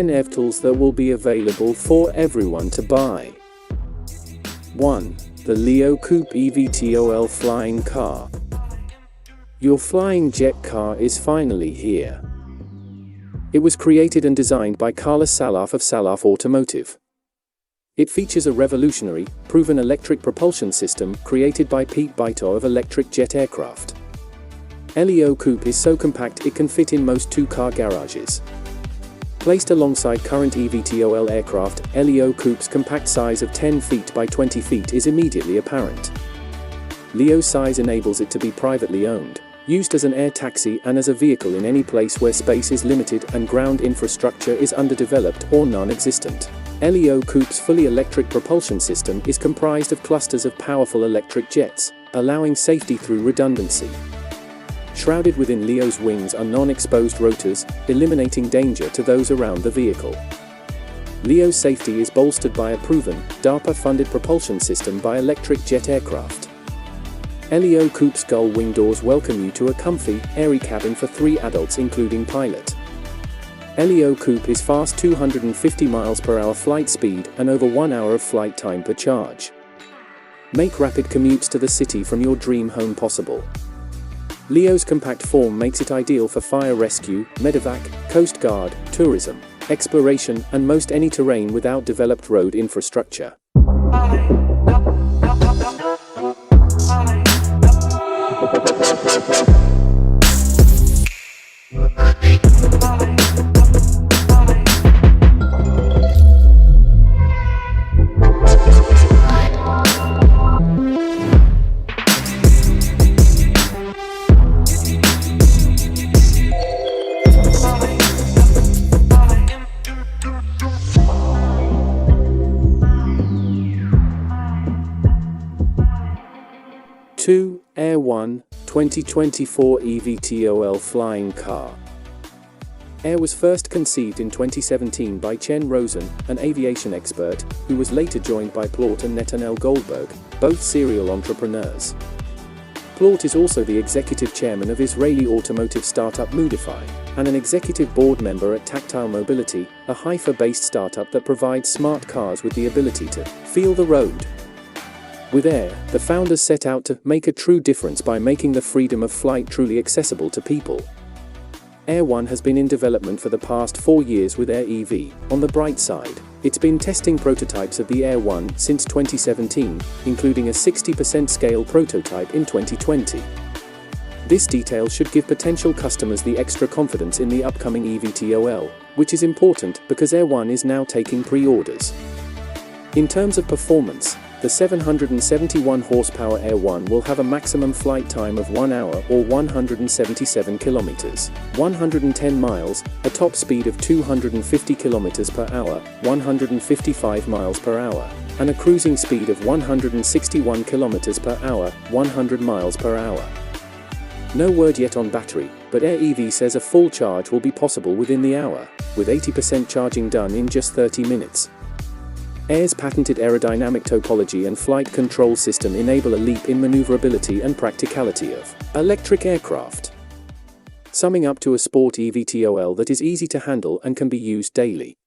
Evtols that will be available for everyone to buy. 1. The Leo Coupe Evtol flying car. Your flying jet car is finally here. It was created and designed by Carlos Salaf of Salaf Automotive. It features a revolutionary, proven electric propulsion system created by Pete Baito of Electric Jet Aircraft. Leo Coupe is so compact it can fit in most two-car garages. Placed alongside current Evtol aircraft, Leo Coupe's compact size of 10 feet by 20 feet is immediately apparent. Leo's size enables it to be privately owned, used as an air taxi and as a vehicle in any place where space is limited and ground infrastructure is underdeveloped or non-existent. Leo Coupe's fully electric propulsion system is comprised of clusters of powerful electric jets, allowing safety through redundancy. Shrouded within Leo's wings are non-exposed rotors, eliminating danger to those around the vehicle. Leo's safety is bolstered by a proven, DARPA-funded propulsion system by Electric Jet Aircraft. Leo Coupe's gull wing doors welcome you to a comfy, airy cabin for 3 adults including pilot. Leo Coupe is fast 250 mph flight speed and over 1 hour of flight time per charge. Make rapid commutes to the city from your dream home possible. Leo's compact form makes it ideal for fire rescue, medevac, coast guard, tourism, exploration, and most any terrain without developed road infrastructure. 2. Air 1, 2024 Evtol flying car. Air was first conceived in 2017 by Chen Rosen, an aviation expert, who was later joined by Plaut and Netanel Goldberg, both serial entrepreneurs. Plaut is also the executive chairman of Israeli automotive startup Moodify, and an executive board member at Tactile Mobility, a Haifa-based startup that provides smart cars with the ability to feel the road. With Air, the founders set out to make a true difference by making the freedom of flight truly accessible to people. Air 1 has been in development for the past 4 years with Air EV. On the bright side, it's been testing prototypes of the Air 1 since 2017, including a 60% scale prototype in 2020. This detail should give potential customers the extra confidence in the upcoming Evtol, which is important because Air 1 is now taking pre-orders. In terms of performance, the 771 horsepower Air 1 will have a maximum flight time of 1 hour or 177 kilometers, 110 miles, a top speed of 250 kilometers per hour, 155 miles per hour, and a cruising speed of 161 kilometers per hour, 100 miles per hour. No word yet on battery, but Air EV says a full charge will be possible within the hour, with 80% charging done in just 30 minutes. Air's patented aerodynamic topology and flight control system enable a leap in maneuverability and practicality of electric aircraft, summing up to a sport Evtol that is easy to handle and can be used daily.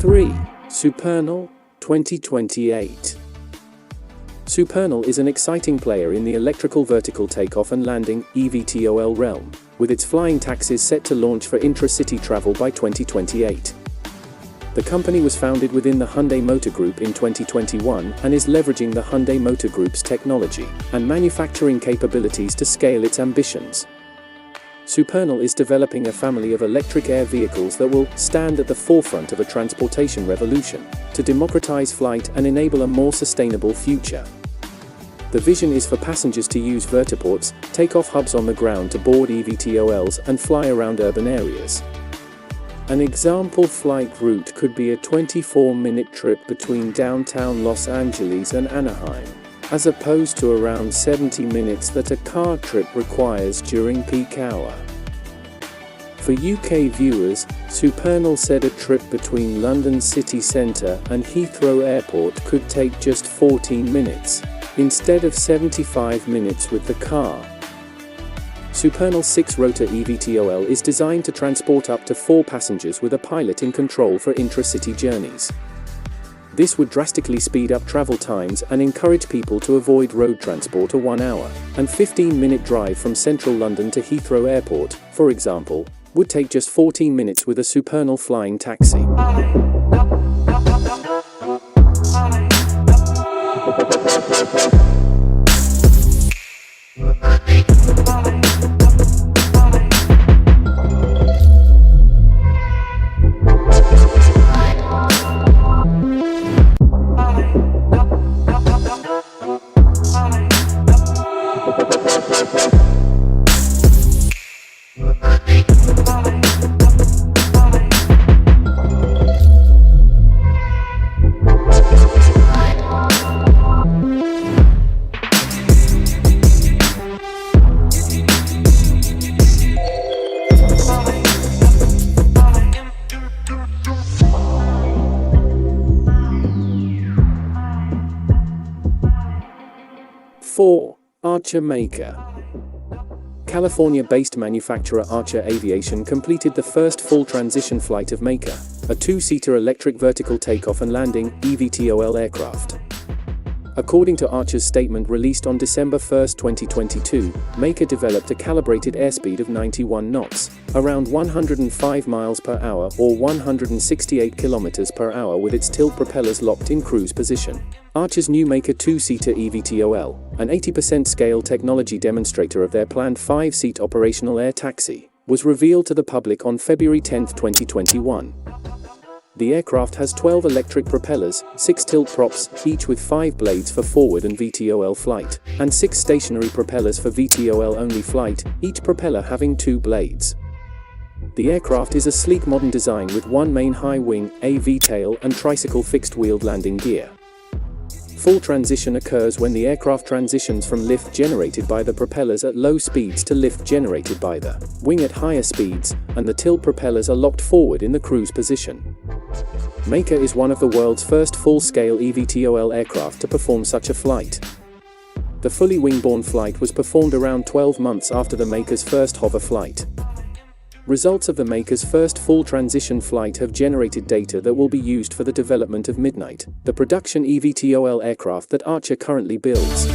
3. Supernal, 2028. Supernal is an exciting player in the electrical vertical takeoff and landing (eVTOL) realm, with its flying taxis set to launch for intra-city travel by 2028. The company was founded within the Hyundai Motor Group in 2021 and is leveraging the Hyundai Motor Group's technology and manufacturing capabilities to scale its ambitions. Supernal is developing a family of electric air vehicles that will stand at the forefront of a transportation revolution to democratize flight and enable a more sustainable future. The vision is for passengers to use vertiports, take-off hubs on the ground to board eVTOLs and fly around urban areas. An example flight route could be a 24-minute trip between downtown Los Angeles and Anaheim, as opposed to around 70 minutes that a car trip requires during peak hour. For UK viewers, Supernal said a trip between London city centre and Heathrow Airport could take just 14 minutes, instead of 75 minutes with the car. Supernal's 6-rotor eVTOL is designed to transport up to 4 passengers with a pilot in control for intra-city journeys. This would drastically speed up travel times and encourage people to avoid road transport. A 1-hour and 15-minute drive from central London to Heathrow Airport, for example, would take just 14 minutes with a Supernal flying taxi. Archer Maker. California-based manufacturer Archer Aviation completed the first full transition flight of Maker, a 2-seater electric vertical takeoff and landing (eVTOL) aircraft. According to Archer's statement released on December 1, 2022, Maker developed a calibrated airspeed of 91 knots, around 105 miles per hour or 168 kilometers per hour with its tilt propellers locked in cruise position. Archer's new Maker 2-seater eVTOL, an 80% scale technology demonstrator of their planned 5-seat operational air taxi, was revealed to the public on February 10, 2021. The aircraft has 12 electric propellers, 6 tilt props, each with 5 blades for forward and VTOL flight, and 6 stationary propellers for VTOL-only flight, each propeller having 2 blades. The aircraft is a sleek modern design with one main high wing, a V-tail and tricycle fixed-wheeled landing gear. Full transition occurs when the aircraft transitions from lift generated by the propellers at low speeds to lift generated by the wing at higher speeds, and the tilt propellers are locked forward in the cruise position. Maker is one of the world's first full-scale eVTOL aircraft to perform such a flight. The fully wing-borne flight was performed around 12 months after the Maker's first hover flight. Results of the Maker's first full transition flight have generated data that will be used for the development of Midnight, the production eVTOL aircraft that Archer currently builds.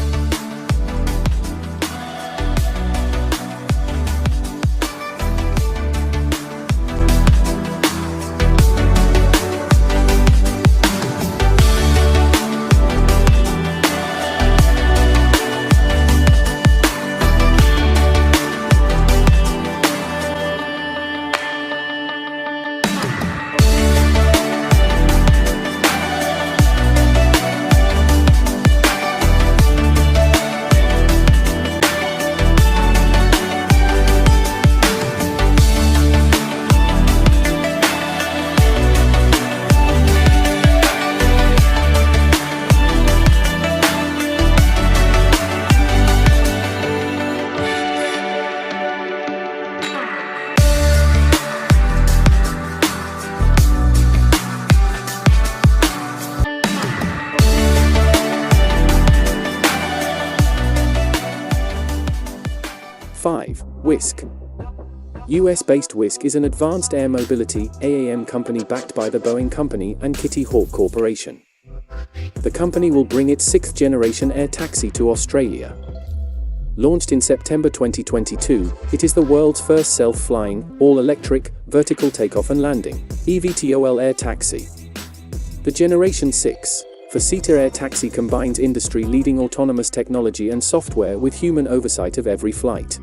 Wisk. US-based Wisk is an advanced air mobility (AAM) company backed by the Boeing Company and Kitty Hawk Corporation. The company will bring its 6th-generation air taxi to Australia. Launched in September 2022, it is the world's first self-flying, all-electric, vertical takeoff and landing eVTOL air taxi. The Generation 6 4-seater air taxi combines industry-leading autonomous technology and software with human oversight of every flight.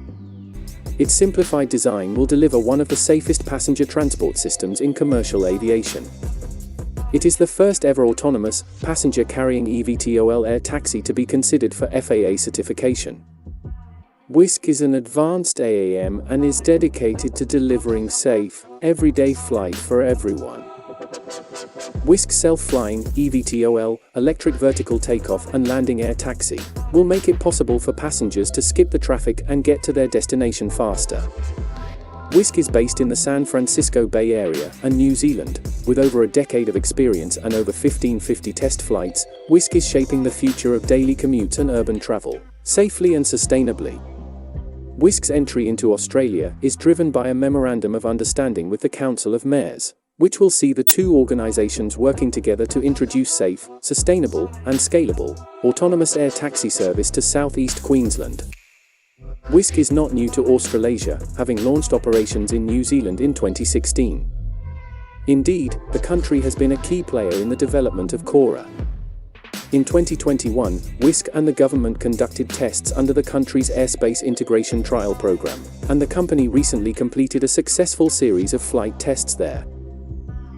Its simplified design will deliver one of the safest passenger transport systems in commercial aviation. It is the first ever autonomous, passenger-carrying eVTOL air taxi to be considered for FAA certification. Wisk is an advanced AAM and is dedicated to delivering safe, everyday flight for everyone. Wisk's self-flying, eVTOL, electric vertical takeoff and landing air taxi, will make it possible for passengers to skip the traffic and get to their destination faster. Wisk is based in the San Francisco Bay Area and New Zealand. With over a decade of experience and over 1550 test flights, Wisk is shaping the future of daily commutes and urban travel, safely and sustainably. Wisk's entry into Australia is driven by a Memorandum of Understanding with the Council of Mayors, which will see the two organizations working together to introduce safe, sustainable, and scalable, autonomous air taxi service to southeast Queensland. Wisk is not new to Australasia, having launched operations in New Zealand in 2016. Indeed, the country has been a key player in the development of Cora. In 2021, Wisk and the government conducted tests under the country's Airspace Integration Trial Program, and the company recently completed a successful series of flight tests there.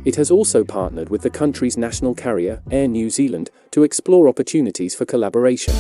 It has also partnered with the country's national carrier, Air New Zealand, to explore opportunities for collaboration.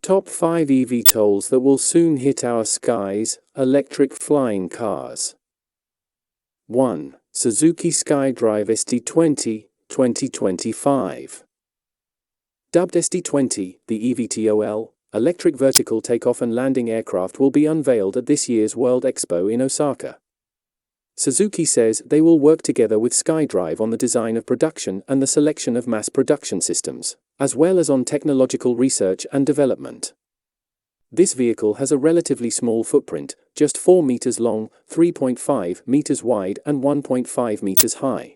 Top 5 eVTOLs that will soon hit our skies, electric flying cars. 1. Suzuki SkyDrive SD20, 2025. Dubbed SD20, the eVTOL, electric vertical takeoff and landing aircraft will be unveiled at this year's World Expo in Osaka. Suzuki says they will work together with SkyDrive on the design of production and the selection of mass production systems, as well as on technological research and development. This vehicle has a relatively small footprint, just 4 meters long, 3.5 meters wide and 1.5 meters high.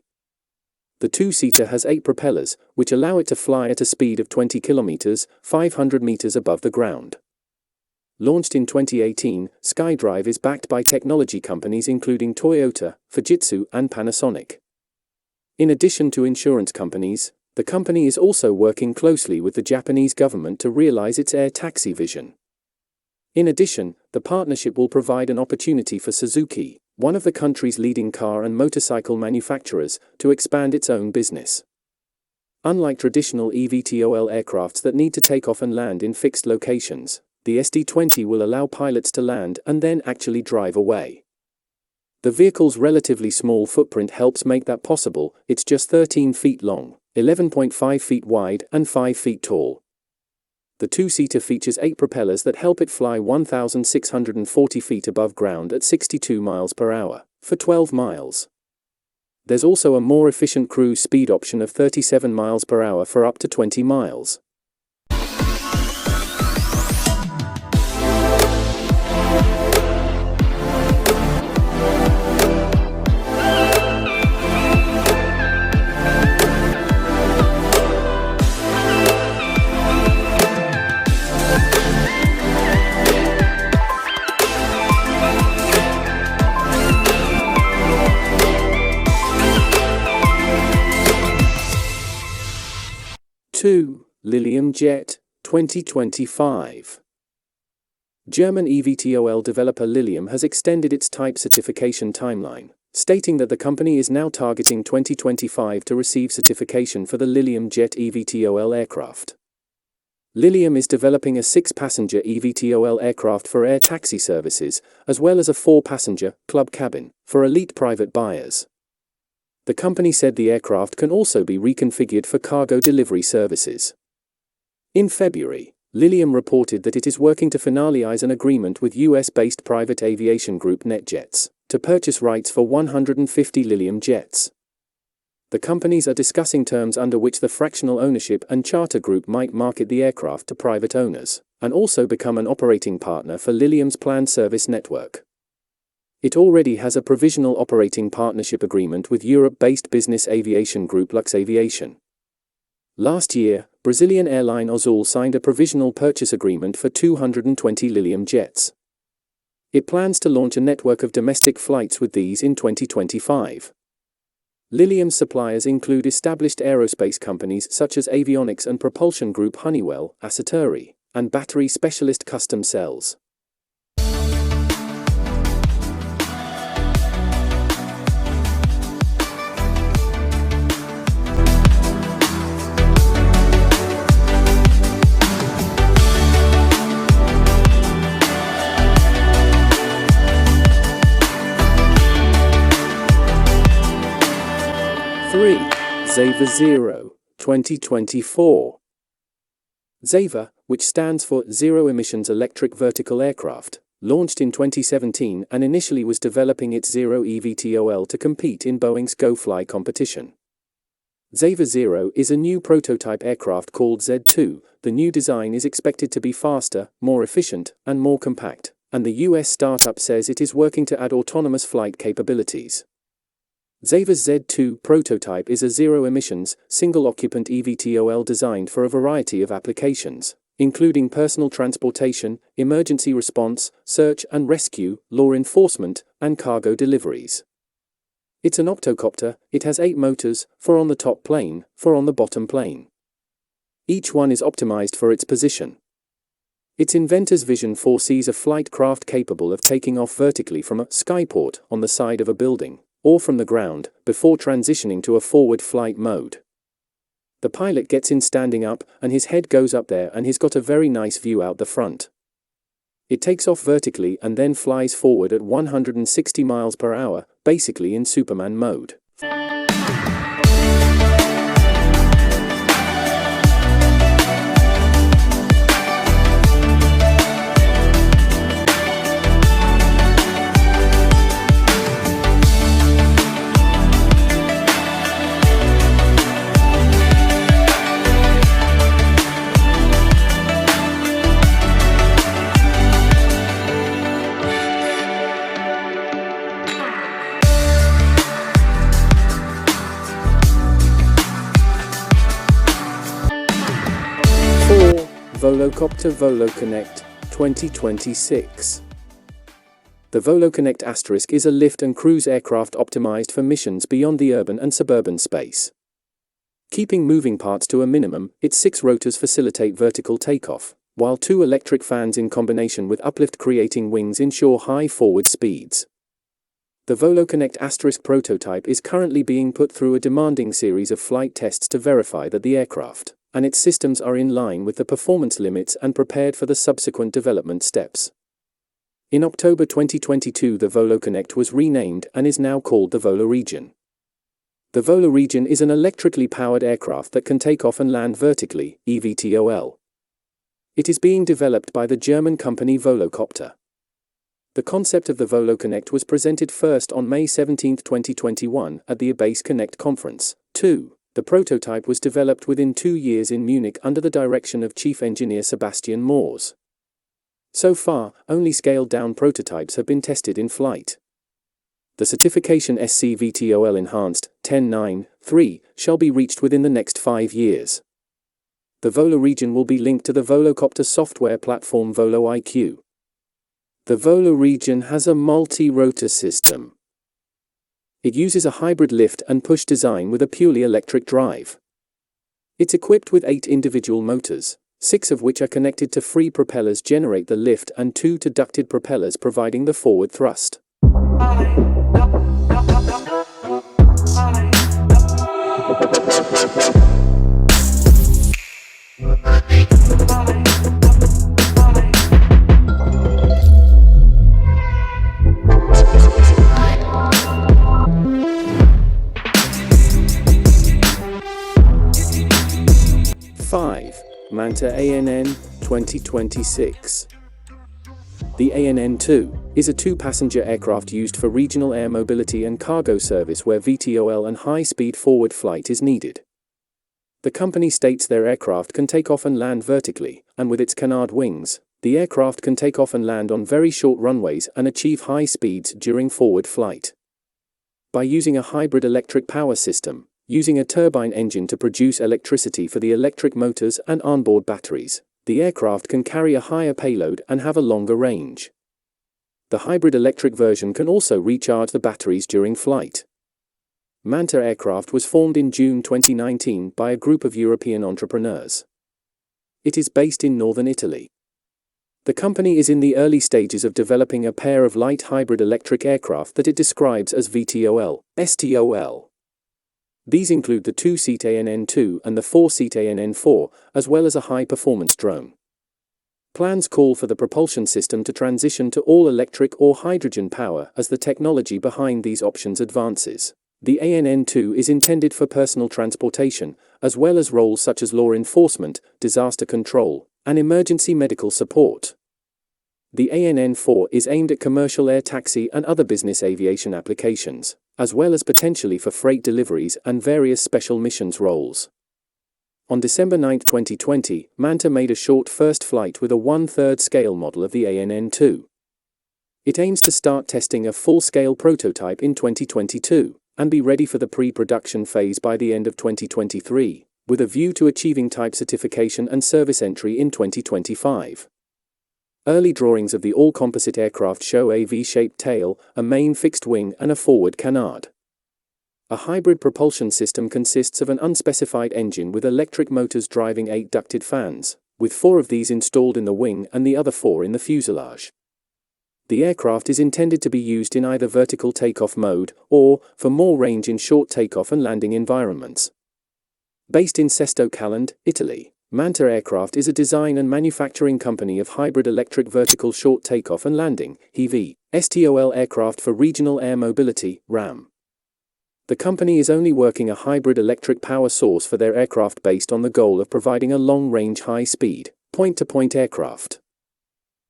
The two-seater has 8 propellers, which allow it to fly at a speed of 20 kilometers, 500 meters above the ground. Launched in 2018, SkyDrive is backed by technology companies including Toyota, Fujitsu, and Panasonic. In addition to insurance companies, the company is also working closely with the Japanese government to realize its air taxi vision. In addition, the partnership will provide an opportunity for Suzuki, one of the country's leading car and motorcycle manufacturers, to expand its own business. Unlike traditional eVTOL aircrafts that need to take off and land in fixed locations, the SD20 will allow pilots to land and then actually drive away. The vehicle's relatively small footprint helps make that possible. It's just 13 feet long, 11.5 feet wide, and 5 feet tall. The two-seater features 8 propellers that help it fly 1,640 feet above ground at 62 miles per hour, for 12 miles. There's also a more efficient cruise speed option of 37 miles per hour for up to 20 miles. Lilium Jet, 2025. German eVTOL developer Lilium has extended its type certification timeline, stating that the company is now targeting 2025 to receive certification for the Lilium Jet eVTOL aircraft. Lilium is developing a 6-passenger eVTOL aircraft for air taxi services, as well as a 4-passenger club cabin for elite private buyers. The company said the aircraft can also be reconfigured for cargo delivery services. In February, Lilium reported that it is working to finalize an agreement with US-based private aviation group NetJets to purchase rights for 150 Lilium jets. The companies are discussing terms under which the fractional ownership and charter group might market the aircraft to private owners, and also become an operating partner for Lilium's planned service network. It already has a provisional operating partnership agreement with Europe-based business aviation group Lux Aviation. Last year, Brazilian airline Azul signed a provisional purchase agreement for 220 Lilium jets. It plans to launch a network of domestic flights with these in 2025. Lilium's suppliers include established aerospace companies such as avionics and propulsion group Honeywell, Aciturri, and battery specialist Custom Cells. 3. Zeva Zero, 2024. Zeva, which stands for Zero Emissions Electric Vertical Aircraft, launched in 2017 and initially was developing its Zero eVTOL to compete in Boeing's GoFly competition. Zeva Zero is a new prototype aircraft called Z2. The new design is expected to be faster, more efficient, and more compact, and the US startup says it is working to add autonomous flight capabilities. Zeva's Z2 prototype is a zero-emissions, single-occupant eVTOL designed for a variety of applications, including personal transportation, emergency response, search and rescue, law enforcement, and cargo deliveries. It's an octocopter. It has 8 motors, 4 on the top plane, 4 on the bottom plane. Each one is optimized for its position. Its inventor's vision foresees a flight craft capable of taking off vertically from a skyport on the side of a building, or from the ground, before transitioning to a forward flight mode. The pilot gets in standing up, and his head goes up there and he's got a very nice view out the front. It takes off vertically and then flies forward at 160 miles per hour, basically in Superman mode. 4. Volocopter VoloConnect, 2026. The VoloConnect Asterisk is a lift and cruise aircraft optimized for missions beyond the urban and suburban space. Keeping moving parts to a minimum, its 6 rotors facilitate vertical takeoff, while 2 electric fans in combination with uplift creating wings ensure high forward speeds. The VoloConnect Asterisk prototype is currently being put through a demanding series of flight tests to verify that the aircraft and its systems are in line with the performance limits and prepared for the subsequent development steps. In October 2022, the VoloConnect was renamed and is now called the VoloRegion. The VoloRegion is an electrically powered aircraft that can take off and land vertically, eVTOL. It is being developed by the German company Volocopter. The concept of the VoloConnect was presented first on May 17, 2021 at the Abase Connect conference. 2. The prototype was developed within 2 years in Munich under the direction of Chief Engineer Sebastian Moors. So far, only scaled-down prototypes have been tested in flight. The certification SC-VTOL Enhanced 10.9.3 shall be reached within the next 5 years. The VoloRegion will be linked to the Volocopter software platform VoloIQ. The VoloRegion has a multi-rotor system. It uses a hybrid lift and push design with a purely electric drive. It's equipped with 8 individual motors, 6 of which are connected to free propellers generate the lift and 2 to ducted propellers providing the forward thrust. 5. Manta ANN 2026. The ANN-2 is a 2-passenger aircraft used for regional air mobility and cargo service where VTOL and high-speed forward flight is needed. The company states their aircraft can take off and land vertically, and with its canard wings, the aircraft can take off and land on very short runways and achieve high speeds during forward flight. By using a hybrid electric power system, using a turbine engine to produce electricity for the electric motors and onboard batteries, the aircraft can carry a higher payload and have a longer range. The hybrid electric version can also recharge the batteries during flight. Manta aircraft was formed in June 2019 by a group of European entrepreneurs. It is based in northern Italy. The company is in the early stages of developing a pair of light hybrid electric aircraft that it describes as VTOL, STOL. These include the 2-seat ANN-2 and the 4-seat ANN-4, as well as a high-performance drone. Plans call for the propulsion system to transition to all-electric or hydrogen power as the technology behind these options advances. The ANN-2 is intended for personal transportation, as well as roles such as law enforcement, disaster control, and emergency medical support. The ANN-4 is aimed at commercial air taxi and other business aviation applications, as well as potentially for freight deliveries and various special missions roles. On December 9, 2020, Manta made a short first flight with a 1/3 scale model of the ANN-2. It aims to start testing a full-scale prototype in 2022, and be ready for the pre-production phase by the end of 2023, with a view to achieving type certification and service entry in 2025. Early drawings of the all-composite aircraft show a V-shaped tail, a main fixed wing and a forward canard. A hybrid propulsion system consists of an unspecified engine with electric motors driving 8 ducted fans, with 4 of these installed in the wing and the other 4 in the fuselage. The aircraft is intended to be used in either vertical takeoff mode or, for more range in short takeoff and landing environments. Based in Sesto Caland, Italy, Manta Aircraft is a design and manufacturing company of hybrid electric vertical short takeoff and landing (HEV) STOL aircraft for regional air mobility (RAM). The company is only working a hybrid electric power source for their aircraft based on the goal of providing a long-range high-speed, point-to-point aircraft.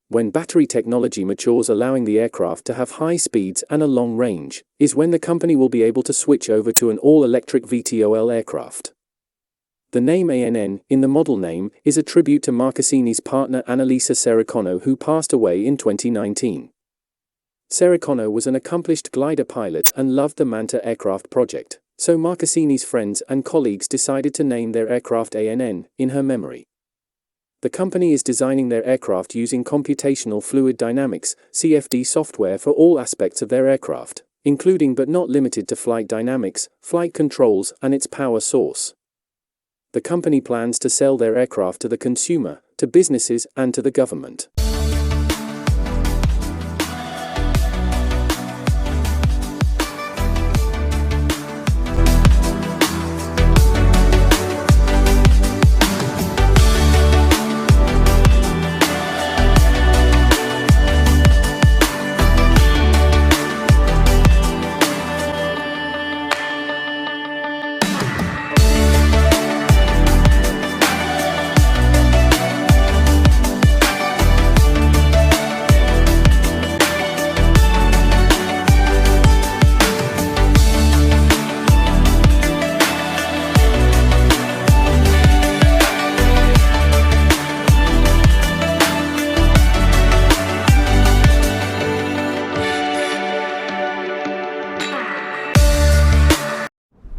When battery technology matures allowing the aircraft to have high speeds and a long range, is when the company will be able to switch over to an all-electric VTOL aircraft. The name ANN, in the model name, is a tribute to Marcassini's partner Annalisa Serracano, who passed away in 2019. Serracano was an accomplished glider pilot and loved the Manta aircraft project, so Marcassini's friends and colleagues decided to name their aircraft ANN, in her memory. The company is designing their aircraft using computational fluid dynamics, CFD software for all aspects of their aircraft, including but not limited to flight dynamics, flight controls, and its power source. The company plans to sell their aircraft to the consumer, to businesses, and to the government.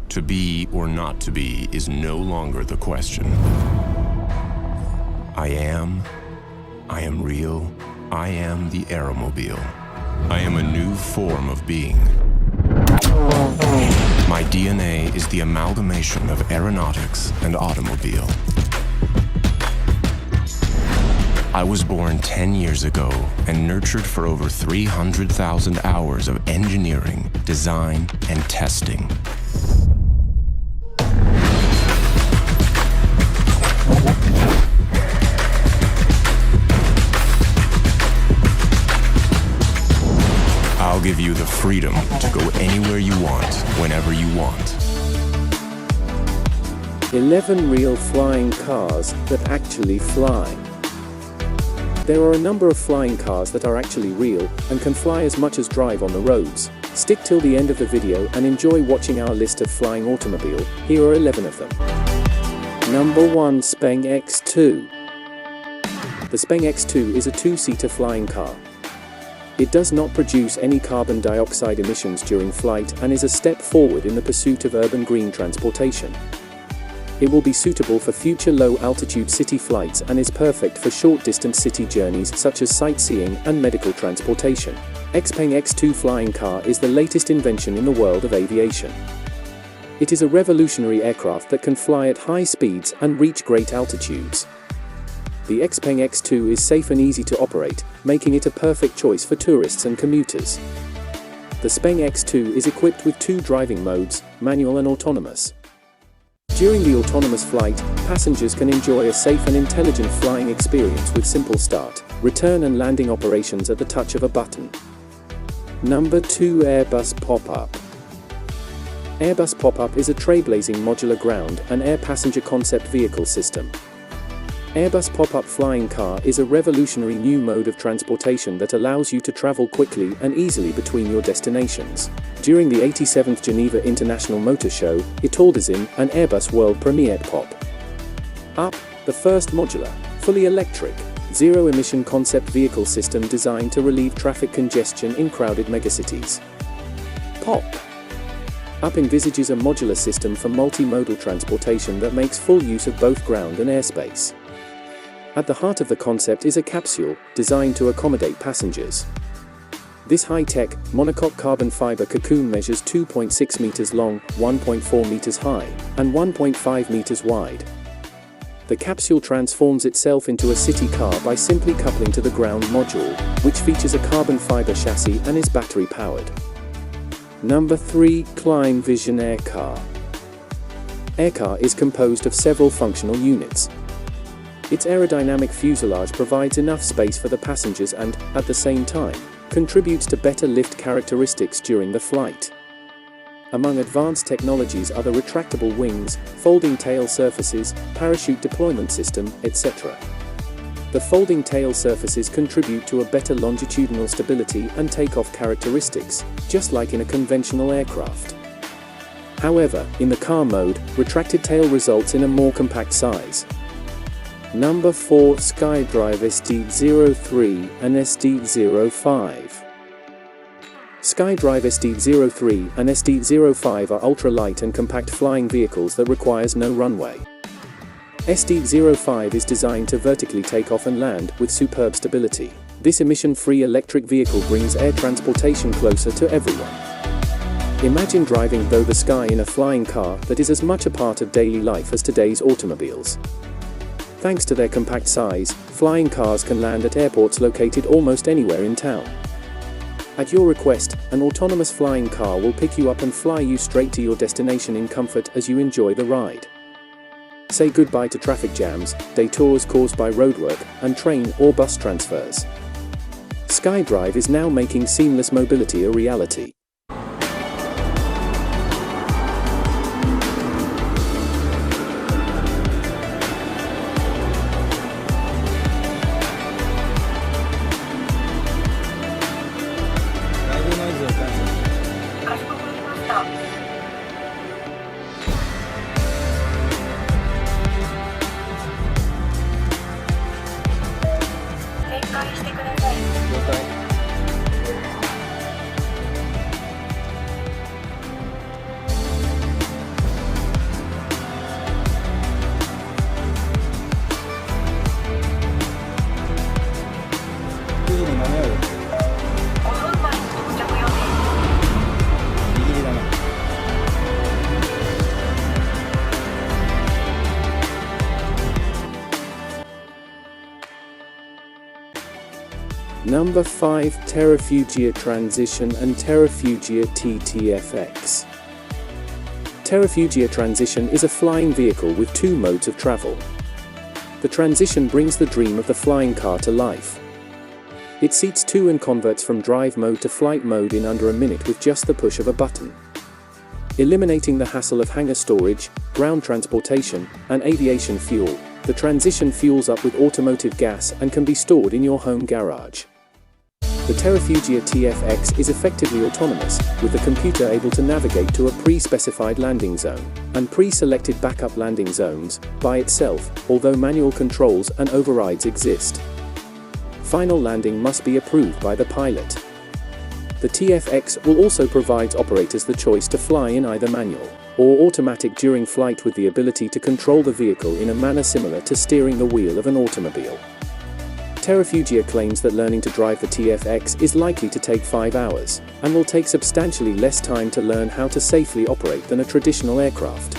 To be or not to be is no longer the question. I am real, I am the Aeromobile. I am a new form of being. My DNA is the amalgamation of aeronautics and automobile. I was born 10 years ago and nurtured for over 300,000 hours of engineering, design, and testing. I'll give you the freedom to go anywhere you want, whenever you want. 11 real flying cars that actually fly. There are a number of flying cars that are actually real and can fly as much as drive on the roads. Stick till the end of the video and enjoy watching our list of flying automobile. Here are 11 of them. Number 1. Speng X2. The Speng X2 is a two-seater flying car. It does not produce any carbon dioxide emissions during flight and is a step forward in the pursuit of urban green transportation. It will be suitable for future low-altitude city flights and is perfect for short-distance city journeys such as sightseeing and medical transportation. Speng X2 flying car is the latest invention in the world of aviation. It is a revolutionary aircraft that can fly at high speeds and reach great altitudes. The Speng X2 is safe and easy to operate, making it a perfect choice for tourists and commuters. The Speng X2 is equipped with two driving modes, manual and autonomous. During the autonomous flight, passengers can enjoy a safe and intelligent flying experience with simple start, return and landing operations at the touch of a button. Number 2. Airbus Pop-Up. Airbus Pop-Up is a trailblazing modular ground and air passenger concept vehicle system. Airbus Pop-Up flying car is a revolutionary new mode of transportation that allows you to travel quickly and easily between your destinations. During the 87th Geneva International Motor Show, Evtols an Airbus world premiered Pop-Up, the first modular, fully electric, zero-emission concept vehicle system designed to relieve traffic congestion in crowded megacities. Pop-Up envisages a modular system for multimodal transportation that makes full use of both ground and airspace. At the heart of the concept is a capsule, designed to accommodate passengers. This high-tech, monocoque carbon fiber cocoon measures 2.6 meters long, 1.4 meters high, and 1.5 meters wide. The capsule transforms itself into a city car by simply coupling to the ground module, which features a carbon fiber chassis and is battery-powered. Number 3. Climb Vision Aircar. Aircar is composed of several functional units. Its aerodynamic fuselage provides enough space for the passengers and, at the same time, contributes to better lift characteristics during the flight. Among advanced technologies are the retractable wings, folding tail surfaces, parachute deployment system, etc. The folding tail surfaces contribute to a better longitudinal stability and takeoff characteristics, just like in a conventional aircraft. However, in the car mode, retracted tail results in a more compact size. Number 4. SkyDrive SD03 and SD05. SkyDrive SD03 and SD05 are ultra-light and compact flying vehicles that requires no runway. SD05 is designed to vertically take off and land with superb stability. This emission-free electric vehicle brings air transportation closer to everyone. Imagine driving through the sky in a flying car that is as much a part of daily life as today's automobiles. Thanks to their compact size, flying cars can land at airports located almost anywhere in town. At your request, an autonomous flying car will pick you up and fly you straight to your destination in comfort as you enjoy the ride. Say goodbye to traffic jams, detours caused by roadwork, and train or bus transfers. SkyDrive is now making seamless mobility a reality. Number 5. Terrafugia Transition and Terrafugia TTFX. Terrafugia Transition is a flying vehicle with two modes of travel. The Transition brings the dream of the flying car to life. It seats two and converts from drive mode to flight mode in under a minute with just the push of a button. Eliminating the hassle of hangar storage, ground transportation, and aviation fuel, the Transition fuels up with automotive gas and can be stored in your home garage. The Terrafugia TFX is effectively autonomous, with the computer able to navigate to a pre-specified landing zone, and pre-selected backup landing zones, by itself, although manual controls and overrides exist. Final landing must be approved by the pilot. The TFX will also provide operators the choice to fly in either manual or automatic during flight, with the ability to control the vehicle in a manner similar to steering the wheel of an automobile. Terrafugia claims that learning to drive the TFX is likely to take 5 hours, and will take substantially less time to learn how to safely operate than a traditional aircraft.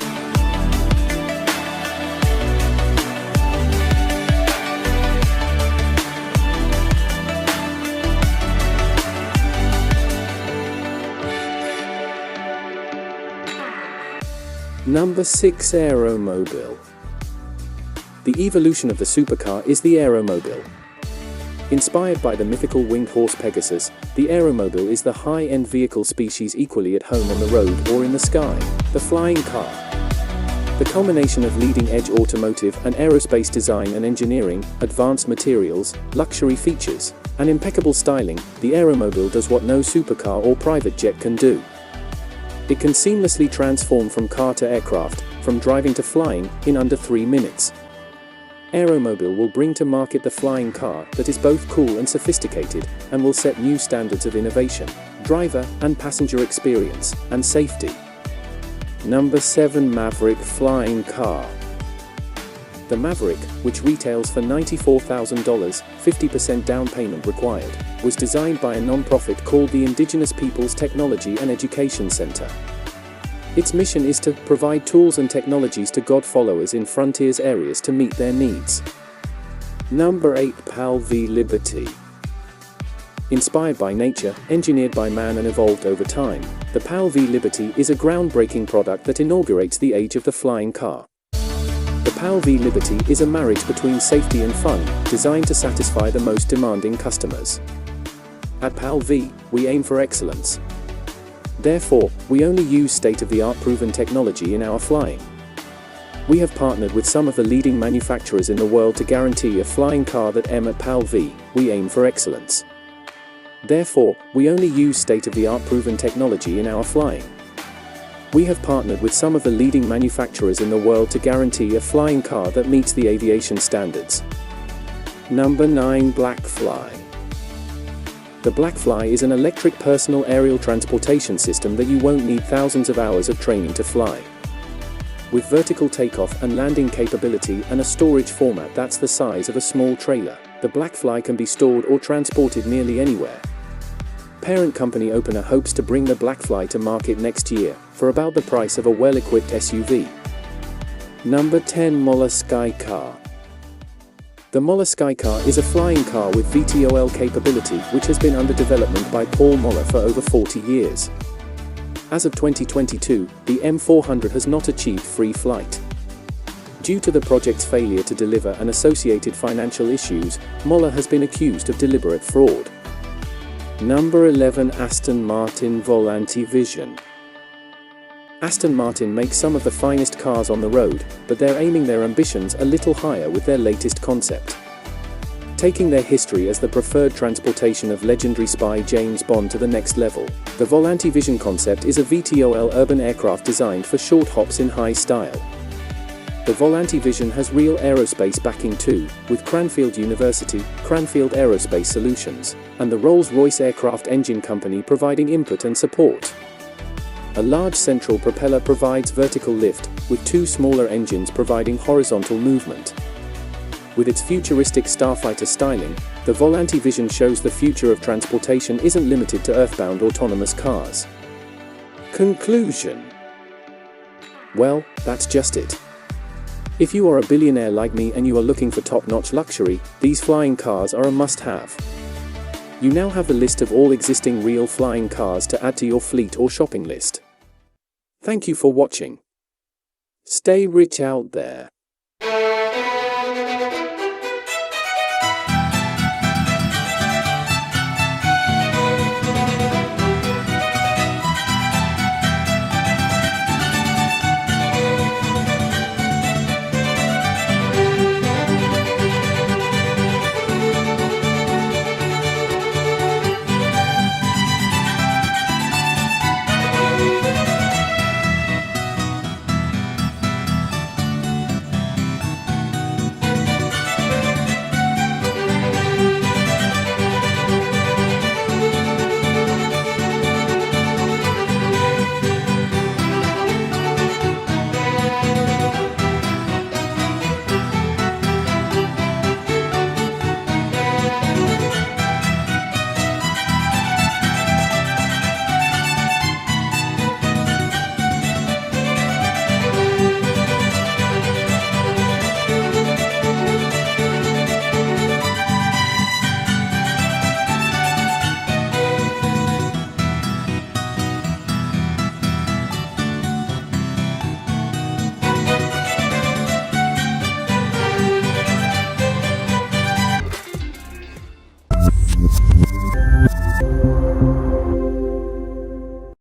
Number 6. Aeromobile. The evolution of the supercar is the Aeromobile. Inspired by the mythical winged horse Pegasus, the Aeromobile is the high-end vehicle species equally at home on the road or in the sky, the flying car. The culmination of leading-edge automotive and aerospace design and engineering, advanced materials, luxury features, and impeccable styling, the Aeromobile does what no supercar or private jet can do. It can seamlessly transform from car to aircraft, from driving to flying, in under 3 minutes. Aeromobile will bring to market the flying car that is both cool and sophisticated, and will set new standards of innovation, driver and passenger experience, and safety. Number 7. Maverick Flying Car. The Maverick, which retails for $94,000, 50% down payment required, was designed by a non-profit called the Indigenous Peoples Technology and Education Center. Its mission is to provide tools and technologies to God followers in frontiers areas to meet their needs. Number 8. PAL V Liberty. Inspired by nature, engineered by man and evolved over time, the PAL V Liberty is a groundbreaking product that inaugurates the age of the flying car. The PAL V Liberty is a marriage between safety and fun, designed to satisfy the most demanding customers. At PAL V, we aim for excellence. Therefore, we only use state-of-the-art proven technology in our flying. We have partnered with some of the leading manufacturers in the world to guarantee a flying car that at PAL V, we aim for excellence. Therefore, we only use state-of-the-art proven technology in our flying. We have partnered with some of the leading manufacturers in the world to guarantee a flying car that meets the aviation standards. Number 9. Blackfly. The Blackfly is an electric personal aerial transportation system that you won't need thousands of hours of training to fly. With vertical takeoff and landing capability and a storage format that's the size of a small trailer, the Blackfly can be stored or transported nearly anywhere. Parent company Opener hopes to bring the Blackfly to market next year, for about the price of a well-equipped SUV. Number 10. Moller Skycar. The Moller Skycar is a flying car with VTOL capability which has been under development by Paul Moller for over 40 years. As of 2022, the M400 has not achieved free flight. Due to the project's failure to deliver and associated financial issues, Moller has been accused of deliberate fraud. Number 11. Aston Martin Volante Vision. Aston Martin makes some of the finest cars on the road, but they're aiming their ambitions a little higher with their latest concept. Taking their history as the preferred transportation of legendary spy James Bond to the next level, the Volante Vision concept is a VTOL urban aircraft designed for short hops in high style. The Volante Vision has real aerospace backing too, with Cranfield University, Cranfield Aerospace Solutions, and the Rolls-Royce Aircraft Engine Company providing input and support. A large central propeller provides vertical lift, with two smaller engines providing horizontal movement. With its futuristic starfighter styling, the Volante Vision shows the future of transportation isn't limited to earthbound autonomous cars. Conclusion. Well, that's just it. If you are a billionaire like me and you are looking for top-notch luxury, these flying cars are a must-have. You now have a list of all existing real flying cars to add to your fleet or shopping list. Thank you for watching. Stay rich out there.